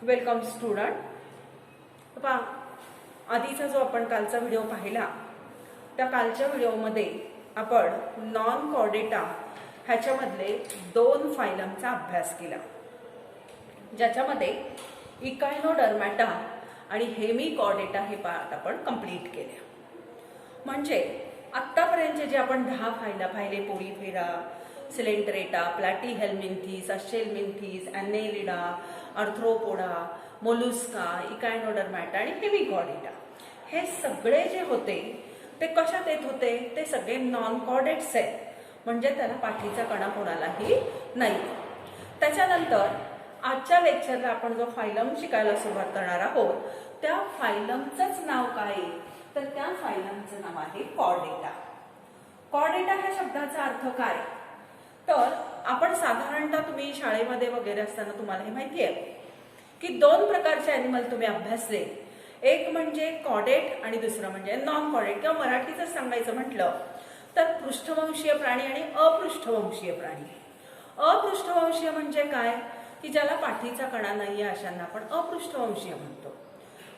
Welcome student. पहा, आधीचा जो आपण कालचा व्हिडिओ पाहिला त्या कालच्या व्हिडिओमध्ये आपण नॉन कॉर्डेटा ह्याच्यामधले 2 फायलमचा अभ्यास केला, ज्याच्यामध्ये इकायनोडर्मॅटा आणि हेमी कॉर्डेटा हे पार्ट आपण कंप्लीट केले. म्हणजे आत्तापर्यंतचे जे आपण 10 फायला पाहिले, पोरीफेरा, सिलेंटरेटा, प्लॅटीहेल्मिन्थीस, अशेलमिन्थीस, ॲनेलिडा, आर्थ्रोपोडा, मोलुस्का, इकायनोडर्मॅटा आणि हेमिकॉर्डेटा, हे सगळे जे होते ते कशात येत होते? ते सगळे नॉन कॉर्डेट्स आहेत, म्हणजे त्याला पाठीचा कणा कोणालाही नाही. त्याच्यानंतर आजच्या लेक्चरला आपण जो फायलम शिकायला सुरुवात करणार आहोत त्या फायलमचंच नाव काय? तर त्या फायलमचं नाव आहे कॉर्डेटा. कॉर्डेटा ह्या शब्दाचा अर्थ काय? तर आपण साधारणतः तुम्ही शाळेमध्ये वगैरे असताना तुम्हाला हे माहिती आहे की 2 प्रकारचे ॲनिमल तुम्ही अभ्यासले. एक म्हणजे कॉर्डेट आणि दुसरं म्हणजे नॉन कॉर्डेट, किंवा मराठीचं सांगायचं म्हटलं तर पृष्ठवंशीय प्राणी आणि अपृष्ठवंशीय प्राणी. अपृष्ठवंशीय म्हणजे काय? की ज्याला पाठीचा कणा नाहीये अशांना आपण अपृष्ठवंशीय म्हणतो.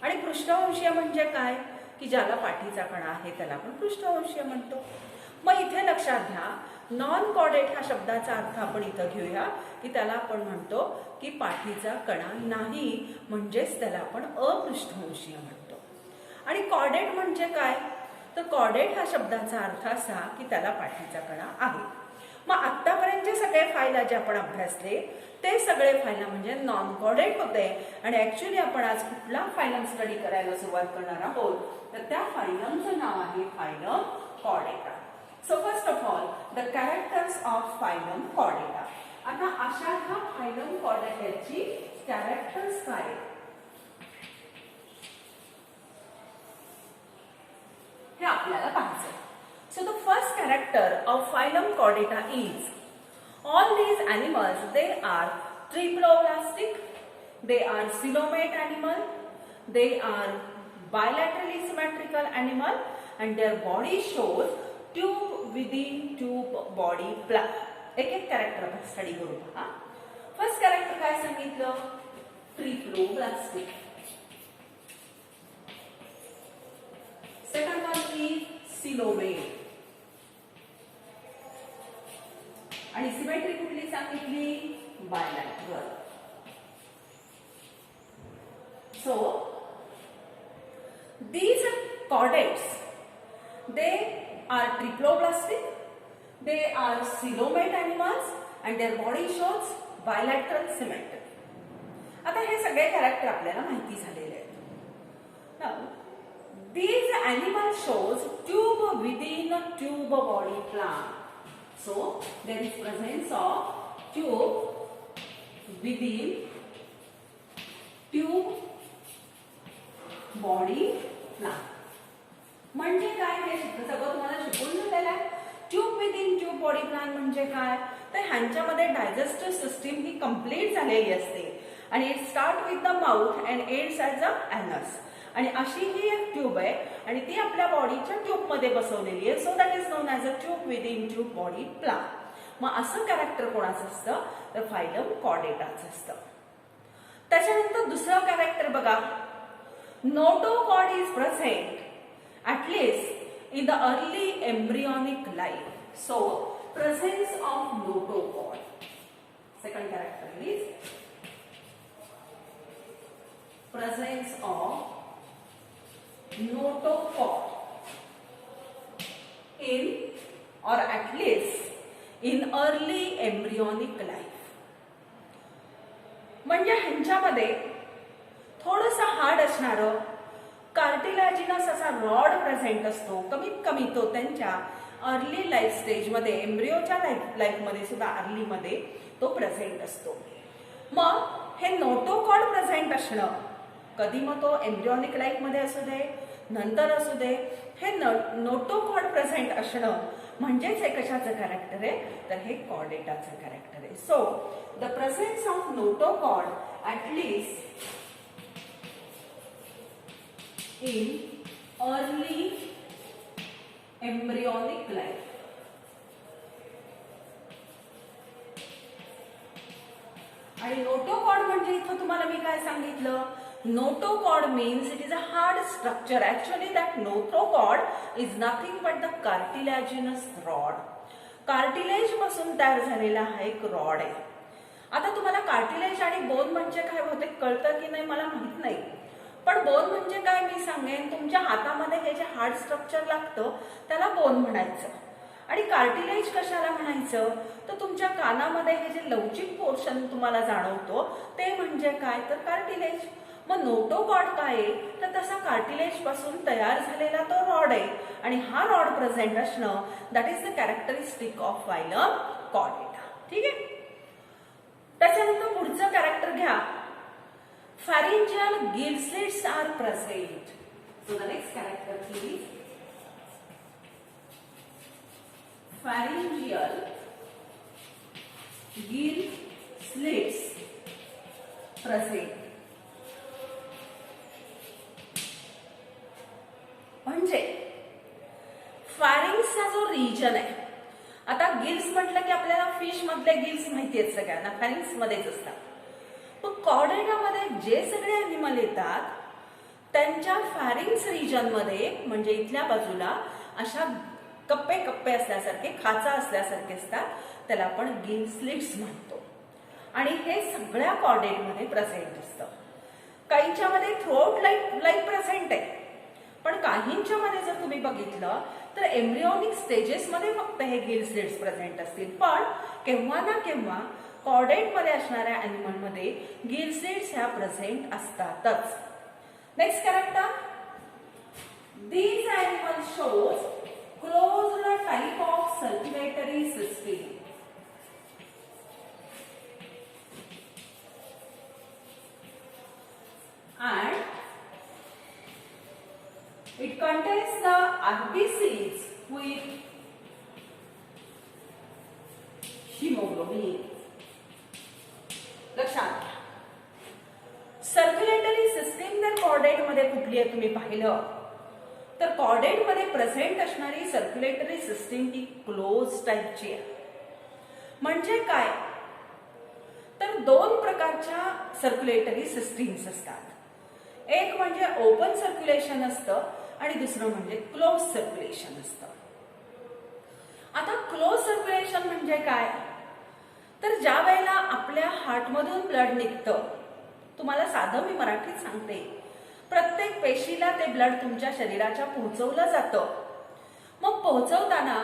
आणि पृष्ठवंशीय म्हणजे काय? की ज्याला पाठीचा कणा आहे त्याला आपण पृष्ठवंशीय म्हणतो. मग इथे लक्षात घ्या, नॉन कॉर्डेट ह्या शब्दाचा अर्थ आपण इथं घेऊया की त्याला आपण म्हणतो की पाठीचा कणा नाही, म्हणजेच त्याला आपण अपृष्ठवंशीय म्हणतो. आणि कॉर्डेट म्हणजे काय? तर कॉर्डेट हा शब्दाचा अर्थ असा की त्याला पाठीचा कणा आहे. मग आत्तापर्यंतचे सगळे फायला जे आपण अभ्यासले ते सगळे फायला म्हणजे नॉन कॉर्डेट होते. आणि ऍक्च्युली आपण आज कुठला फायलम स्टडी करायला सुरुवात करणार आहोत तर त्या फायलमचं नाव आहे phylum Chordata. So first of all, the characters of phylum Chordata. आता अशा ह्या फायलम कॉर्डेटाची कॅरेक्टर्स काय हे आपल्याला पाहायचं. So the first character of phylum Chordata is all these animals, they are triploblastic, they are coelomate animal, they are bilaterally symmetrical animal, and their body shows tube within tube body plan. एक एक character आपण study करू. First character काय सांगितलं? Triploblastic. Second one is coelomate. आणि symmetry कुठली सांगितली? Bilateral. So these chordates, they are triploblastic, they are coelomate animals, and their body shows bilateral symmetry. आता हे सगळे कॅरेक्टर आपल्याला माहिती झालेले आहेत. Now, these animals shows tube within a tube body plan. So, there is presence of tube within tube body plan. म्हणजे काय? हे सगळं तुम्हाला शिकवून झालेलं आहे. Tube within tube body plan म्हणजे काय? तर ह्यांच्यामध्ये डायजेस्टिव्ह सिस्टीम ही कंप्लीट झालेली असते आणि it start with the mouth and ends as a anus. आणि अशी ही एक ट्यूब आहे आणि ती आपल्या बॉडीच्या ट्यूबमध्ये बसवलेली आहे. So that is known as a tube within tube body plan. मग असं कॅरेक्टर कोणाचं असतं? तर फायलम कॉर्डेटाचं असतं. त्याच्यानंतर दुसरं कॅरेक्टर बघा, notochord is present at least in the early embryonic life. So, presence of notochord. Second character is presence of notochord in or at least in early embryonic life. म्हणजे ह्यांच्यामध्ये थोडंसं हार्ड असणारं कार्टिलॅजिनस असा rod present असतो. कमीत कमी तो त्यांच्या अर्ली लाईफ स्टेजमध्ये, एम्ब्रिओच्या लाईफमध्ये सुद्धा अर्लीमध्ये तो प्रेझेंट असतो. मग हे नोटोकॉर्ड प्रेझेंट असणं कधी, मग तो एम्ब्रिओनिक लाईफमध्ये असू दे नंतर असू दे, हे नोटोकॉर्ड प्रेझेंट असणं म्हणजेच हे कशाचं कॅरेक्टर आहे? तर हे कॉर्डेटाचं कॅरेक्टर आहे. So the presence of notochord at least in early embryonic life. आणि नोटोकॉड म्हणजे इथं तुम्हाला मी काय सांगितलं, notochord means it is a hard structure. Actually that notochord is nothing but the cartilaginous rod. Cartilage पासून तयार झालेला हा एक रॉड आहे. आता तुम्हाला कार्टिलेज आणि बोन म्हणजे काय होते कळतं की नाही मला माहित नाही, पण बोन म्हणजे काय मी सांगेन. तुमच्या हातामध्ये हे जे हार्ड स्ट्रक्चर लागतं त्याला बोन म्हणायचं. आणि कार्टिलेज कशाला म्हणायचं, तर तुमच्या कानामध्ये हे जे लवचिक पोर्शन तुम्हाला जाणवतो ते म्हणजे काय, तर कार्टिलेज. मग नोटोकॉड काय आहे, तर तसा कार्टिलेज पासून तयार झालेला तो रॉड आहे. आणि हा रॉड प्रेझेंट असणं that is the characteristic of phylum Chordata. ठीक आहे. त्याच्यानंतर पुढचं कॅरेक्टर घ्या, pharyngeal gill slits are present. So the next character please. Pharyngeal gill slits present. म्हणजे फॅरिंग्सचा जो रिजन आहे, आता गिल्स म्हटलं की आपल्याला फिश मधले गिल्स माहिती आहेत सगळ्यांना, फॅरिंग्स मध्येच असतात. पण कॉर्डेटामध्ये जे सगळे अॅनिमल येतात त्यांच्या फॅरिंग्स रिजन मध्ये म्हणजे इथल्या बाजूला अशा कप्पे कप्पे असल्यासारखे, खाचा असल्यासारखे असतात, त्याला आपण गिल स्लिट्स म्हणतो. आणि हे सगळ्या कॉर्डेटमध्ये प्रेझेंट असतं. काहींच्या मध्ये थ्रोट लाईक प्रेझेंट आहे, पण काहींच्या मध्ये जर तुम्ही बघितलं तर एम्ब्रियोनिक स्टेजेस मध्ये फक्त हे गिल स्लिट्स प्रेझेंट असतील. पण केव्हा ना केव्हा कॉर्डेट मध्ये असणाऱ्या अॅनिमल मध्ये गिल स्लिट्स ह्या प्रेझेंट असतातच. Next character, these animals shows closed type of circulatory system. And it contains the RBCs with hemoglobin. लक्षात घ्या, सर्क्युलेटरी सिस्टीम जर कॉर्डेट मध्ये कुठली आहे तुम्ही पाहिलं तर कॉर्डेट मध्ये प्रेझेंट असणारी सर्क्युलेटरी सिस्टीम ही क्लोज टाईपची आहे. म्हणजे काय, तर दोन प्रकारच्या सर्क्युलेटरी सिस्टीम्स असतात. एक म्हणजे ओपन सर्क्युलेशन असतं आणि दुसरं म्हणजे क्लोज सर्क्युलेशन असतं. आता क्लोज सर्क्युलेशन म्हणजे काय, तर ज्या वेळेला आपल्या हार्टमधून ब्लड निघतं, तुम्हाला साधं मी मराठीत सांगते, प्रत्येक पेशीला ते ब्लड तुमच्या शरीराच्या पोहोचवलं जातं. मग पोहोचवताना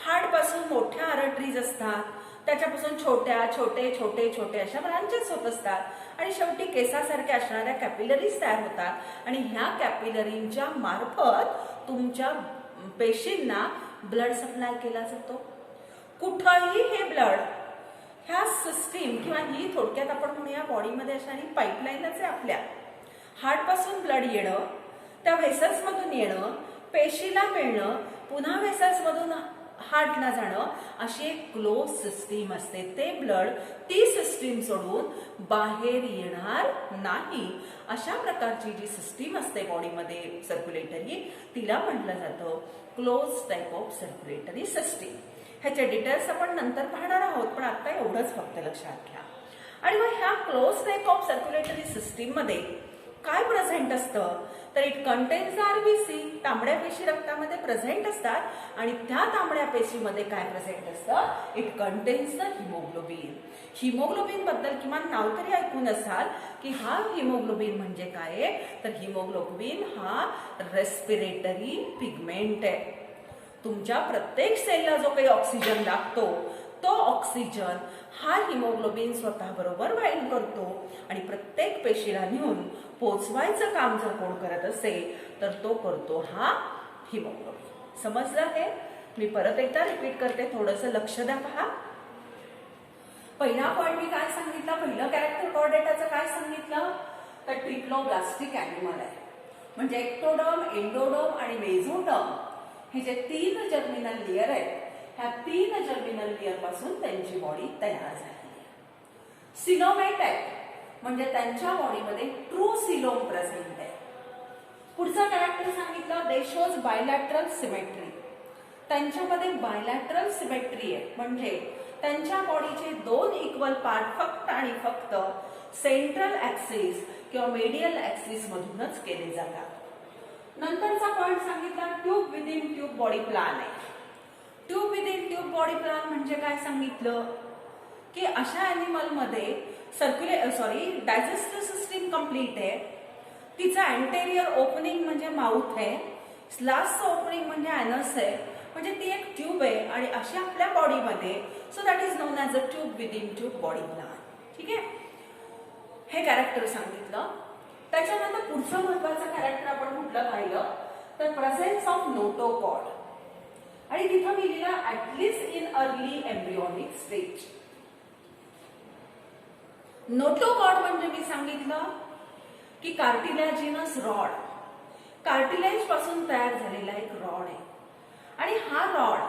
हार्ट पासून मोठ्या आर्टरीज असतात, त्याच्यापासून छोट्या छोटे छोटे छोटे अशा ब्रांचेस होत असतात आणि शेवटी केसासारख्या असणाऱ्या कॅपिलरीज तयार होतात आणि ह्या कॅपिलरींच्या मार्फत तुमच्या पेशींना ब्लड सप्लाय केला जातो. कुठंही हे ब्लड ह्या सिस्टीम किंवा ही थोडक्यात आपण म्हणूया बॉडीमध्ये असणारी पाईपलाईनच आहे. आपल्या हार्ट पासून ब्लड येणं, त्या व्हेसल्स मधून येणं, पेशीला मिळणं, पुन्हा व्हेसल्स मधून हार्टला जाणं, अशी एक क्लोज सिस्टीम असते. ते ब्लड ती सिस्टीम सोडून बाहेर येणार नाही. अशा प्रकारची जी सिस्टीम असते बॉडीमध्ये सर्क्युलेटरी, तिला म्हटलं जातं close type of circulatory system. ह्याचे डिटेल्स आपण नंतर पाहणार आहोत, पण आता एवढंच फक्त लक्षात घ्या. आणि मग ह्या close type of circulatory system मध्ये काय प्रेझेंट असतं, तर इट कंटेन्स आरबीसी, तांबड्या पेशी रक्तामध्ये प्रेझेंट असतात. आणि त्या तांबड्या पेशीमध्ये काय प्रेझेंट असतं, it contains the haemoglobin. Haemoglobin बद्दल किमान नाव तरी ऐकून असाल की हा हिमोग्लोबिन म्हणजे काय आहे, तर हिमोग्लोबिन हा रेस्पिरेटरी पिगमेंट आहे. तुमच्या प्रत्येक सेलला जो काही ऑक्सिजन लागतो तो ऑक्सिजन हा हिमोग्लोबिन स्वतः बरोबर बाइंड करतो आणि प्रत्येक पेशीला नेऊन पोचवायचं काम जर कोण करत असेल तर तो करतो हा हिमोग्लोबिन. समजलं हे? मी परत एकदा रिपीट करते, थोडंसं लक्ष द्या. पहा, पहिला पॉइंट मी काय सांगितलं, पहिलं कॅरेक्टर कॉर्डेटाचं काय सांगितलं, तर ट्रिप्लोब्लास्टिक ॲनिमल आहे. म्हणजे एक्टोडर्म, एंडोडर्म आणि मेझोडर्म हे जे तीन जर्मिनल लेयर आहेत, ह्या तीन जर्मिनल लेयर पासून त्यांची बॉडी तयार झाली. सिलोमेट आहे म्हणजे त्यांच्या बॉडीमध्ये ट्रू सिलोम प्रेझेंट आहे. पुढचा कॅरेक्टर सांगितलं, दे शोज बायलॅटरल सिमेट्री. त्यांच्यामध्ये बायलॅटरल सिमेट्री आहे म्हणजे त्यांच्या बॉडीचे दोन इक्वल पार्ट फक्त आणि फक्त सेंट्रल ऍक्सिस किंवा मेडियल ऍक्सिस मधूनच केले जातात। नंतरचा पॉइंट सांगितला tube within tube body plan आहे। Tube within tube body plan म्हणजे काय सांगितलं की अशा ऍनिमल मध्ये डायजेस्टिव्ह सिस्टीम कंप्लीट आहे, तिचा अँटेरियर ओपनिंग म्हणजे माउथ आहे, लास्टचं ओपनिंग म्हणजे अॅनस आहे, म्हणजे ती एक ट्यूब आहे आणि अशी आपल्या बॉडीमध्ये, so that is known as a tube within tube body plan. ठीक आहे, हे कॅरेक्टर सांगितलं। त्याच्यानंतर पुढचं महत्वाचं कॅरेक्टर आपण कुठलं पाहिलं तर प्रेझेन्स ऑफ नोटोकॉर्ड, आणि तिथं मी लिहिलं at least in early embryonic stage. Notochord म्हणजे मी सांगितलं की कार्टिलॅजिनस रॉड, कार्टिलेज पासून तयार झालेला एक रॉड आहे, आणि हा रॉड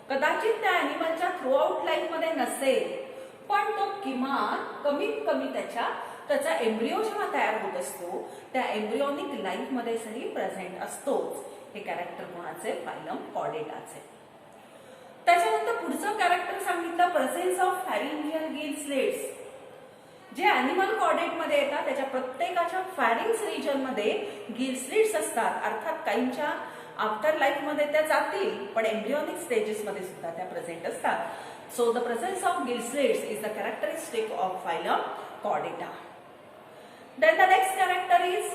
कदाचित त्या ॲनिमलच्या थ्रू आउट लाईफ मध्ये नसेल, पण तो किमान कमीत कमी त्याचा एम्ब्रिओ जेव्हा तयार होत असतो त्या एम्ब्रियोनिक लाईफ मध्ये सही प्रेझेंट असतोच। हे कॅरेक्टर कोणाचे? फायलम कॉर्डेटाचे। त्याच्यानंतर पुढचं कॅरेक्टर सांगितलं प्रेझेन्स ऑफ फॅरिंजियल गिल स्लिट्स। जे ॲनिमल कॉर्डेट मध्ये येतात त्याच्या प्रत्येकाच्या फॅरिंग्स रिजन मध्ये गिल स्लिट्स असतात, अर्थात काहींच्या आफ्टर लाईफ मध्ये त्या जातील, पण एम्ब्रियोनिक स्टेजेस मध्ये सुद्धा त्या प्रेझेंट असतात। So the presence of gill slits is the characteristic of phylum Chordata. Then the next character is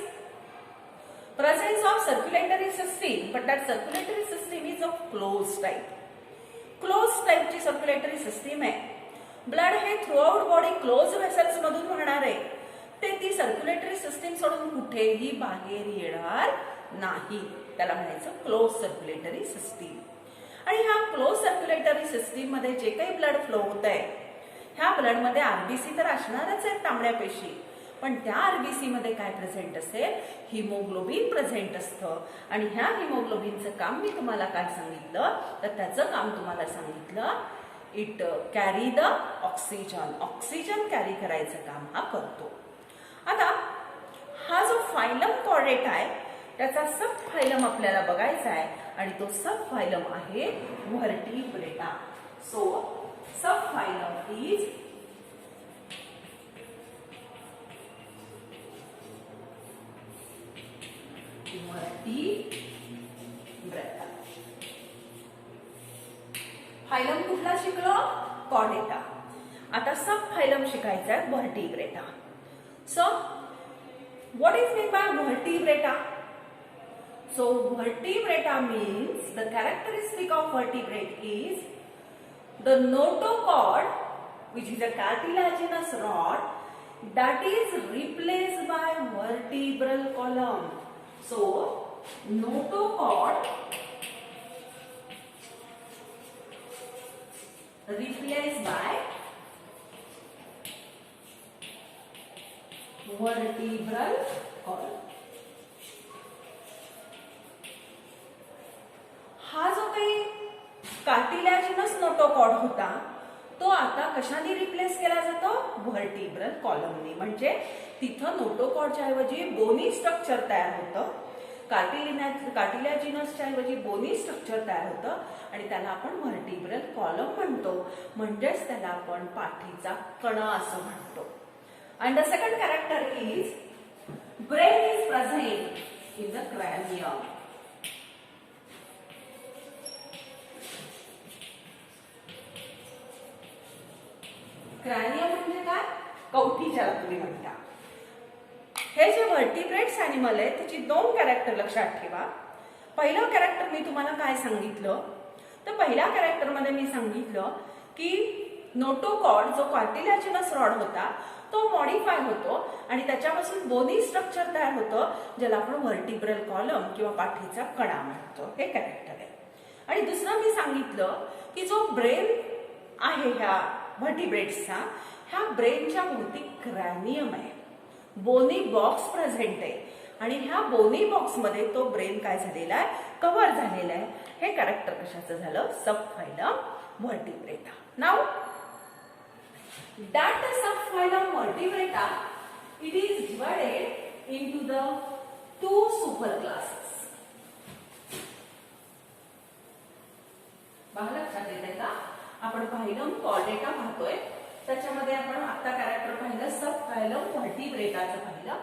presence of circulatory system, but that circulatory system is of closed type. Closed type ची circulatory system आहे। Blood हे through out body close vessels मधून वाहणार आहे, ते ती circulatory system सोडून कुठेही बाहेर येणार नाही, त्याला म्हणायचं क्लोज सर्क्युलेटरी सिस्टीम। आणि ह्या क्लोज सर्क्युलेटरी सिस्टीम मध्ये जे काही ब्लड फ्लो होत आहे, ह्या ब्लड मध्ये आरबीसी तर असणारच आहेत, तांबड्या पेशी, पण त्या आरबीसी मध्ये काय प्रेझेंट असेल? हिमोग्लोबिन प्रेझेंट असतं, आणि ह्या हिमोग्लोबिनचं काम मी तुम्हाला काय सांगितलं तर त्याचं काम तुम्हाला सांगितलं it carry the oxygen, oxygen carry करायचं काम हा करतो। आता हा जो फायलम कॉर्डेटा आहे त्याचा सब फायलम आपल्याला बघायचा आहे, आणि तो सब फायलम आहे Vertebrata. So subphylum is Vertebrata. Phylum कुठला शिकलो? कॉर्डेटा। आता सब फायलम शिकायचा आहे Vertebrata. So what is mean by Vertebrata? So Vertebrata means the characteristic of vertebrate is the notochord which is a cartilaginous rod that is replaced by vertebral column. So notochord replaced by vertebral column. हा जो काही कार्टिलॅजिनस notochord होता तो आता कशाने replace केला जातो? व्हर्टिब्रल कॉलमनी। म्हणजे तिथं नोटोकॉर्डच्या ऐवजी बोनी स्ट्रक्चर तयार होतं, कार्टिलॅजिनसच्या ऐवजी बोनी स्ट्रक्चर तयार होतं, आणि त्याला आपण व्हर्टिब्रल कॉलम म्हणतो, म्हणजेच त्याला आपण पाठीचा कणा असं म्हणतो। And the second character is brain is present in the cranium. Cranium म्हणजे काय? कवठी ज्याला तुम्ही म्हणता। हे जे व्हर्टिब्रेट्स ॲनिमल आहे त्याची दोन कॅरेक्टर लक्षात ठेवा। पहिलं कॅरेक्टर मी तुम्हाला काय सांगितलं तर पहिल्या कॅरेक्टर मध्ये मी सांगितलं की नोटोकॉर्ड जो कार्टिलॅजिनस रॉड होता तो मॉडिफाय होतो आणि त्याच्यापासून बोनी स्ट्रक्चर तयार होतं, ज्याला आपण व्हर्टिब्रल कॉलम किंवा पाठीचा कणा म्हणतो। हे कॅरेक्टर आहे। आणि दुसरं मी सांगितलं की जो ब्रेन आहे ह्या व्हर्टिब्रेट्सचा, ह्या ब्रेनच्या भोवती क्रॅनियम आहे, बोनी बॉक्स प्रेझेंट आहे, आणि ह्या बोनी बॉक्स मध्ये तो ब्रेन काय झालेला आहे? कव्हर झालेला आहे। हे कॅरेक्टर कशाचं झालं? Subphylum Vertebrata. Now that subphylum vertebrata, it is divided into the two superclasses. लक्षात येते का? आपण फायलम कॉर्डेटा पाहतोय. त्याच्यामध्ये आपण आता कॅरेक्टर पाहिलं सब फायलम व्हर्टिब्रेटाचं पाहिलं.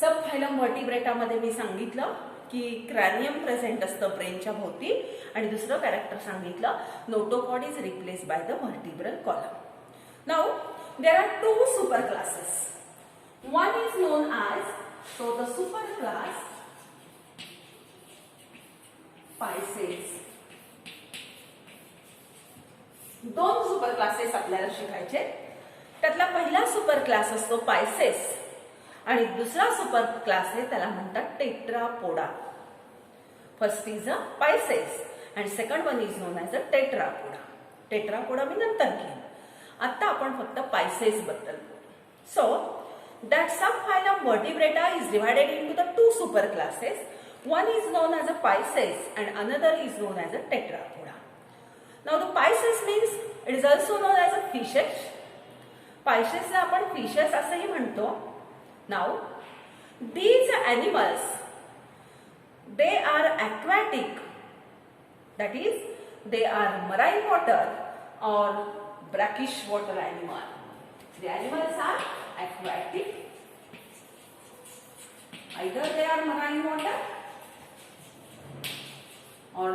सब फायलम व्हर्टिब्रेटामध्ये मी सांगितलं की क्रॅनियम प्रेझेंट असतं ब्रेनच्या भोवती आणि दुसरं कॅरेक्टर सांगितलं notochord is replace by the vertebral column. Now there are two super classes. One is known as so the super class Pisces. दोन सुपर क्लासेस आपल्याला शिकायचे. त्यातला पहिला सुपर क्लास असतो पायसेस आणि दुसरा सुपर क्लास आहे त्याला म्हणतात Tetrapoda. First is a Pisces and second one is known as a Tetrapoda. Tetrapoda मी नंतर घेईन. आता आपण फक्त पायसेस बद्दल बोलू. So that subphylum Vertebrata is divided into the two superclasses. One is known as a Pisces and another is known as a Tetrapoda. Now the Pisces means it is also known as a fishes. Pisces ला आपण fishes असेही म्हणतो. Now these animals they are aquatic, that is they are marine water or brackish water animal. The animals are aquatic, either they are marine water or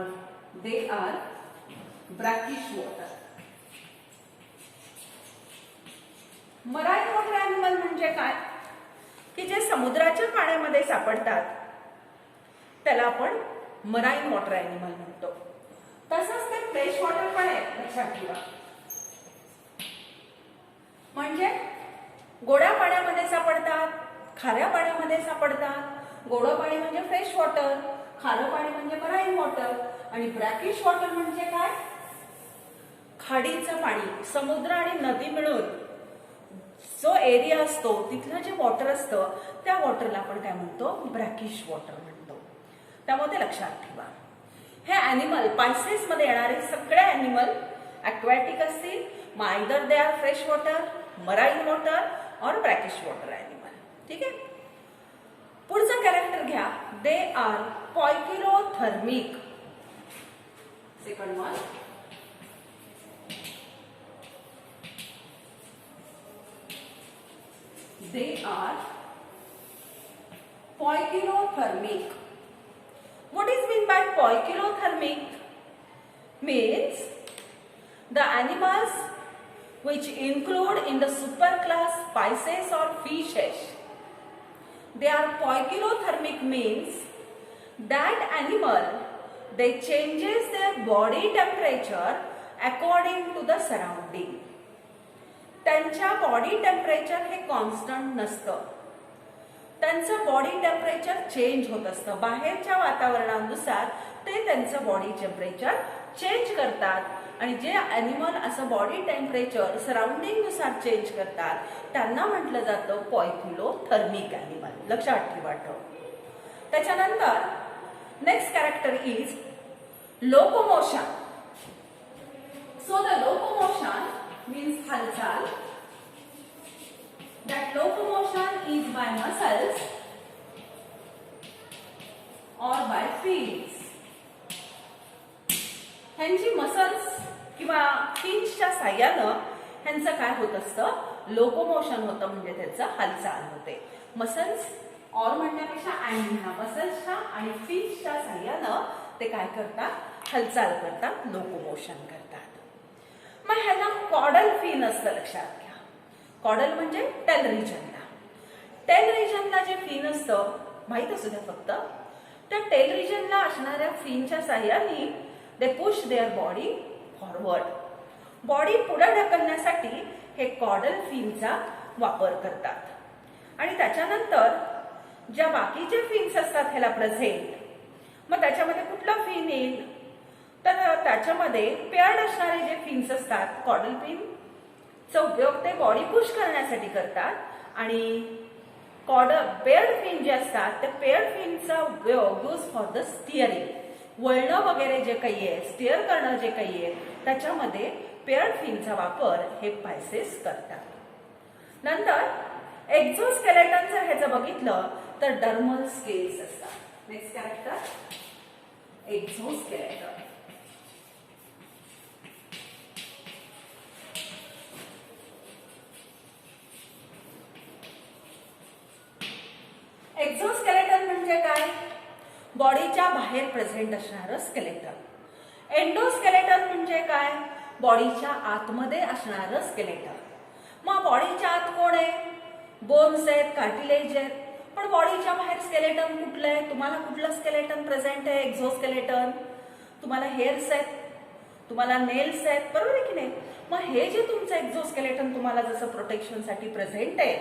they are brackish water. Marine water animal म्हणजे काय की जे समुद्राच्या पाण्यामध्ये सापडतात त्याला आपण marine water animal म्हणतो. तसंच ते फ्रेश वॉटर पण आहे, लक्षात ठेवा. म्हणजे गोड्या पाण्यामध्ये सापडतात, खाऱ्या पाण्यामध्ये सापडतात. गोडं पाणी म्हणजे फ्रेश वॉटर, खारं पाणी म्हणजे मराईन वॉटर आणि ब्रॅकिश वॉटर म्हणजे काय खाडीचं पाणी. समुद्र आणि नदी मिळून जो एरिया असतो तिथलं जे वॉटर असतं त्या वॉटरला आपण काय म्हणतो ब्रॅकिश वॉटर म्हणतो. त्यामुळे ते लक्षात ठेवा. हे ॲनिमल पायसेस मध्ये येणारे सगळे ॲनिमल ॲक्वॅटिक असतील. Either they are fresh water, marine water और ब्रॅकिश वॉटर ॲनिमल. ठीक आहे. पुढचा कॅरेक्टर घ्या. They are poikilothermic. Second one they are poikilothermic. What is meant by poikilothermic? Means the animals which include in the superclass Pisces or fishes. They are poikilothermic means that animal they changes their body temperature according to the surrounding. त्यांच्या body temperature हे constant नसतं. त्यांचं body temperature change होत असतं. बाहेरच्या वातावरणानुसार ते त्यांचं बॉडी टेम्परेचर चेंज करतात आणि जे ॲनिमल असं बॉडी टेम्परेचर सराउंडिंग नुसार चेंज करतात त्यांना म्हटलं जातं पॉयकिलोथर्मिक ॲनिमल. लक्षात ठेवा. त्याच्यानंतर next character is locomotion. So the locomotion means halchal. That locomotion is by muscles or by fins. ह्यांची मसल्स किंवा फिन्सच्या साह्यानं ह्यांचं काय होत असतं लोकोमोशन होतं. म्हणजे त्याचं हालचाल होते. मसल्स और म्हणण्यापेक्षा मसल्सच्या आणि फिन्सच्या साह्यानं ते काय करतात हालचाल करतात, लोकोमोशन करतात. मग ह्याला कॉडल फिन असतं. लक्षात घ्या. कॉडल म्हणजे टेल रिजनला. टेल रिजनला जे फिन असतं माहित असू द्या फक्त. त्या टेल रिजनला असणाऱ्या फिनच्या साह्याने they push there body forward. Body पुढे ढकलण्यासाठी हे कॉडल फिनचा वापर करतात. आणि त्याच्यानंतर ज्या बाकीचे फिन्स असतात ह्याला प्रेझेंट, मग त्याच्यामध्ये कुठला फिन येईल तर त्याच्यामध्ये पेअर्ड असणारे जे फिन्स असतात कॉडल फिनचा उपयोग ते बॉडी पुश करण्यासाठी करतात. आणि पेअर्ड फिन जे असतात ते पेअर्ड फिनचा उपयोग यूज फॉर द स्टिअरिंग. वळणं वगैरे जे काही आहे, स्टिअर करणं जे काही आहे त्याच्यामध्ये पेअर्ड फिनचा वापर हे पायसेस करतात. नंतर एक्झोस्केलेटन जर ह्याचं बघितलं तर डर्मल स्केल्स असतात. Next character exoskeleton. एक्झोस्केलेटन म्हणजे काय? बॉडीच्या बाहेर प्रेझेंट असणारं स्केलेटन. एंडोस्केलेटन म्हणजे काय? बॉडीच्या आतमध्ये असणारं स्केलेटन. मग बॉडीच्या आत कोण आहे? बोन्स आहेत, कार्टिलेज आहेत. पण बॉडीच्या बाहेर स्केलेटन कुठलं आहे? तुम्हाला कुठलं स्केलेटन प्रेझेंट आहे? एक्झोस्केलेटन. तुम्हाला हेअर्स आहेत, तुम्हाला नेल्स आहेत, बरोबर आहे की नाही? मग हे जे तुमचं एक्झोस्केलेटन तुम्हाला जसं प्रोटेक्शनसाठी प्रेझेंट आहे,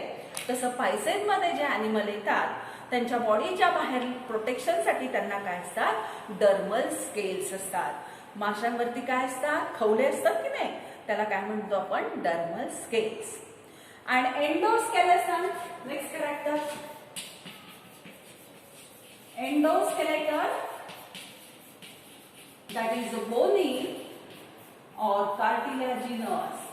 तसं पायसेज मध्ये जे अॅनिमल येतात त्यांच्या बॉडीच्या बाहेर प्रोटेक्शनसाठी त्यांना काय असतात? डर्मल स्केल्स असतात. माशांवरती काय असतात? खवले असतात की नाही? त्याला काय म्हणतो आपण? Dermal scales. And endoskeleton, next character. Endoskeleton, that is bony or cartilaginous.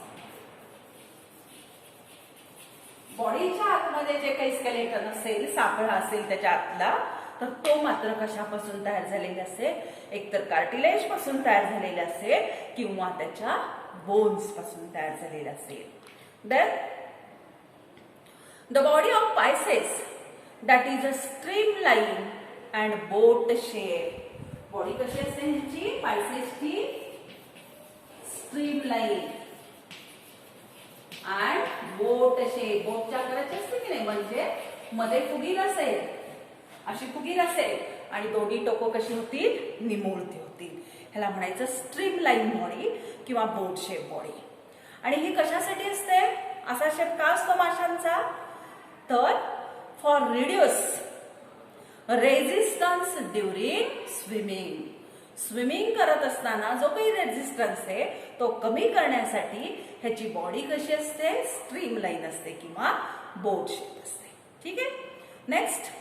बॉडीच्या आतमध्ये जे काही स्केलेटन असेल, सापळा असेल त्याच्या आतला, तर तो मात्र कशापासून तयार झालेला असेल? एकतर कार्टिलेज पासून तयार झालेला असेल किंवा त्याच्या बोन्स पासून तयार झालेला असेल. Then the body of Pisces, that is a streamline and boat shape. Body कशी असते ह्याची? पायसेसची स्ट्रीमलाइन and बोट शेप. बोटच्या आकाराची असते की नाही? म्हणजे मध्ये फुगीर असेल, अशी फुगीर असेल आणि दोन्ही टोकं कशी होतील? निमुळती होतील. ह्याला म्हणायचं स्ट्रीमलाइन बॉडी किंवा बोट शेप बॉडी. आणि ही कशासाठी असते? असा शेप का असतो माशांचा? तर for reduce resistance during swimming. Swimming करत असताना जो काही रेझिस्टन्स आहे तो कमी करण्यासाठी ह्याची बॉडी कशी असते? स्ट्रीमलाइन असते किंवा बोट शेप असते. ठीक आहे. Next,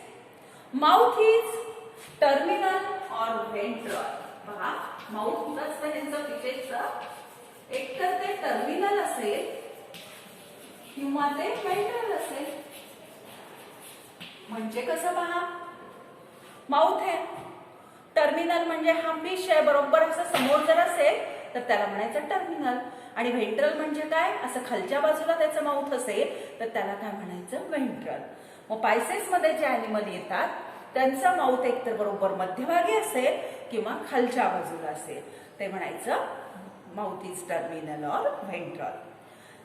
mouth is terminal or ventral. पहा, माउथ कुठं असतं ह्यांचं फिशेसचं? एकतर ते टर्मिनल असेल किंवा ते व्हेंट्रल असेल. म्हणजे कसं? पहा, माउथ आहे, टर्मिनल म्हणजे हा फिश आहे, बरोबर असं समोर जर असेल तर त्याला म्हणायचं टर्मिनल. आणि व्हेंट्रल म्हणजे काय? असं खालच्या बाजूला त्याचं माउथ असेल तर त्याला काय म्हणायचं? व्हेंट्रल. मग पायसेस मध्ये जे अॅनिमल येतात त्यांचा माउथ एकतर बरोबर मध्यभागी असेल किंवा खालच्या बाजूला असेल, ते म्हणायचं mouth is terminal or ventral.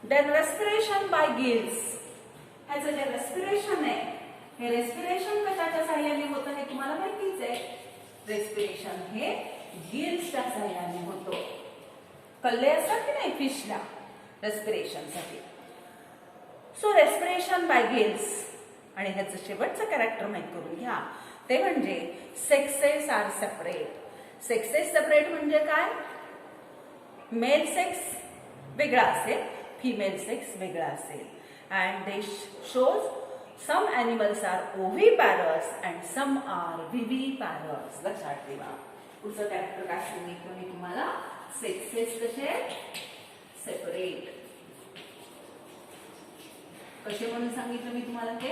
Then respiration by gills. ह्याचं जे रेस्पिरेशन आहे, हे रेस्पिरेशन कशाच्या साह्याने होतं हे तुम्हाला माहितीच आहे. रेस्पिरेशन हे गिल्सच्या साह्याने होतो. कल्ले असतात की नाही फिशला रेस्पिरेशनसाठी. So respiration by gills. आणि ह्याचं शेवटचं कॅरेक्टर माहित करून घ्या, ते म्हणजे sexes are separate. Sexes separate म्हणजे काय? मेल सेक्स वेगळा असेल, फिमेल सेक्स वेगळा असेल. And they shows some animals are oviparous and some are viviparous. लक्षात ठेवा. पुढचं कॅरेक्टर काय सांगितलं मी तुम्हाला? सेक्सेस कसे सेपरेट. कसे म्हणून सांगितलं मी तुम्हाला? ते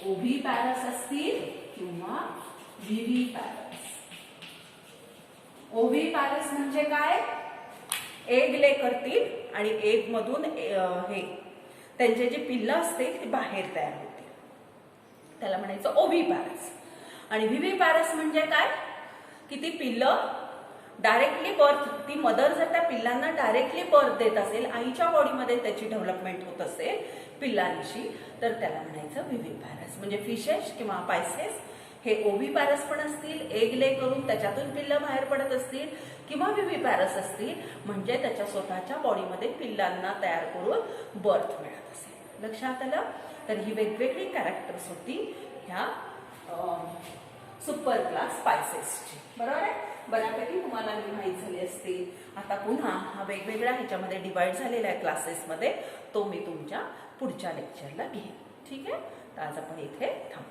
ओव्हिपॅरस असतील किंवा विव्हिपॅरस. ओव्हिपॅरस म्हणजे काय? एग ले करतील आणि एग मधून हे त्यांचे जे पिल्लं असतील ती बाहेर तयार होतील, त्याला म्हणायचं ओव्हिपॅरस. आणि विव्हिपॅरस म्हणजे काय? की ती पिल्लं डायरेक्टली बर्थ, ती मदर जर त्या पिल्लांना डायरेक्टली बर्थ देत असेल, आईच्या बॉडीमध्ये त्याची डेव्हलपमेंट होत असेल पिल्लांची, तर त्याला म्हणायचं विव्हिपॅरस. म्हणजे फिशेस किंवा पायसेस हे ओव्हिपॅरस पण असतील, एग ले करून त्याच्यातून पिल्लं बाहेर पडत असतील, किंवा विव्हिपॅरस असतील म्हणजे त्याच्या स्वतःच्या बॉडीमध्ये पिल्लांना तयार करून बर्थ मिळत असेल. लक्षात आलं? तर ही वेगवेगळी कॅरेक्टर्स होती ह्या सुपर क्लास पायसेसची. बरोबर आहे? बऱ्यापैकी तुम्हाला मी माहीत झाली असतील. आता पुन्हा हा वेगवेगळ्या ह्याच्यामध्ये डिवाइड झालेला आहे क्लासेसमध्ये, तो मी तुमच्या पुढच्या लेक्चरला घेईन. ठीक आहे? तर आज आपण इथे थांबू.